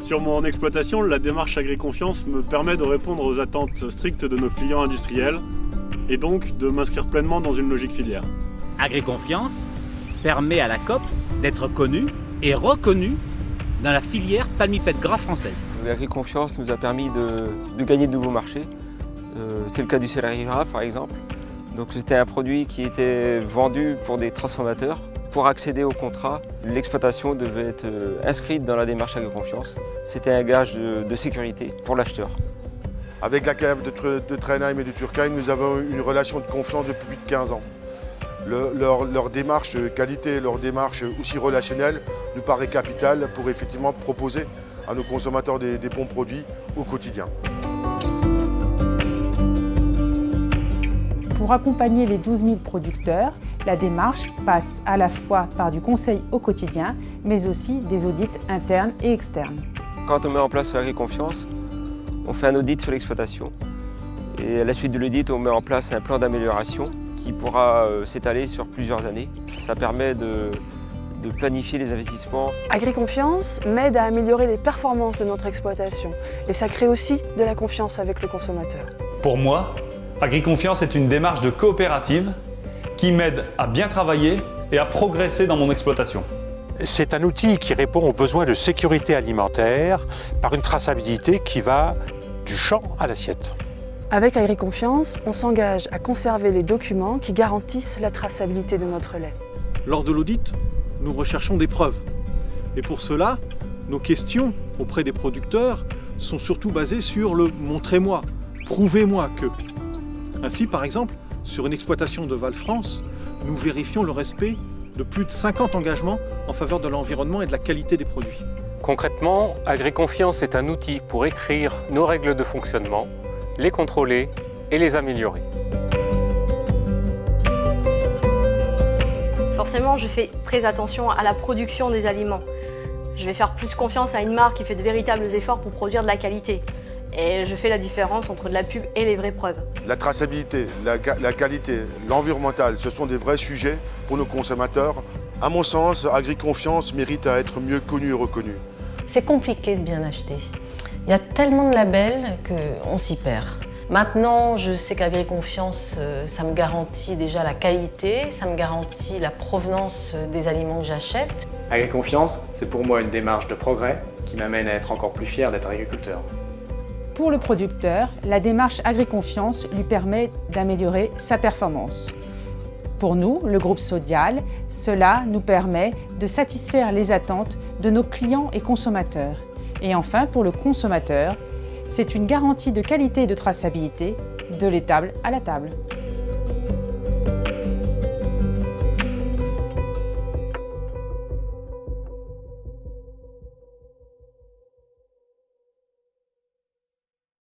Sur mon exploitation, la démarche Agriconfiance me permet de répondre aux attentes strictes de nos clients industriels et donc de m'inscrire pleinement dans une logique filière. Agriconfiance permet à la COP d'être connue et reconnue dans la filière palmipèdes gras française. Agriconfiance nous a permis de gagner de nouveaux marchés. C'est le cas du céleri gras par exemple. Donc c'était un produit qui était vendu pour des transformateurs. Pour accéder au contrat, l'exploitation devait être inscrite dans la démarche Agriconfiance. C'était un gage de sécurité pour l'acheteur. Avec la cave de Trenheim et de Turckheim, nous avons une relation de confiance depuis plus de 15 ans. Leur démarche qualité, leur démarche aussi relationnelle nous paraît capitale pour effectivement proposer à nos consommateurs des bons produits au quotidien. Pour accompagner les 12 000 producteurs, la démarche passe à la fois par du conseil au quotidien, mais aussi des audits internes et externes. Quand on met en place Agriconfiance, on fait un audit sur l'exploitation. Et à la suite de l'audit, on met en place un plan d'amélioration qui pourra s'étaler sur plusieurs années. Ça permet de planifier les investissements. Agriconfiance m'aide à améliorer les performances de notre exploitation et ça crée aussi de la confiance avec le consommateur. Pour moi, Agriconfiance est une démarche de coopérative qui m'aide à bien travailler et à progresser dans mon exploitation. C'est un outil qui répond aux besoins de sécurité alimentaire par une traçabilité qui va du champ à l'assiette. Avec Agriconfiance, on s'engage à conserver les documents qui garantissent la traçabilité de notre lait. Lors de l'audit, nous recherchons des preuves. Et pour cela, nos questions auprès des producteurs sont surtout basées sur le « montrez-moi »,« prouvez-moi que ». Ainsi, par exemple, sur une exploitation de Val-France, nous vérifions le respect de plus de 50 engagements en faveur de l'environnement et de la qualité des produits. Concrètement, Agriconfiance est un outil pour écrire nos règles de fonctionnement, les contrôler et les améliorer. Forcément, je fais très attention à la production des aliments. Je vais faire plus confiance à une marque qui fait de véritables efforts pour produire de la qualité. Et je fais la différence entre de la pub et les vraies preuves. La traçabilité, la qualité, l'environnemental, ce sont des vrais sujets pour nos consommateurs. À mon sens, Agriconfiance mérite à être mieux connu et reconnu. C'est compliqué de bien acheter. Il y a tellement de labels qu'on s'y perd. Maintenant, je sais qu'Agriconfiance, ça me garantit déjà la qualité, ça me garantit la provenance des aliments que j'achète. Agriconfiance, c'est pour moi une démarche de progrès qui m'amène à être encore plus fier d'être agriculteur. Pour le producteur, la démarche Agriconfiance lui permet d'améliorer sa performance. Pour nous, le groupe Sodial, cela nous permet de satisfaire les attentes de nos clients et consommateurs. Et enfin, pour le consommateur, c'est une garantie de qualité et de traçabilité de l'étable à la table.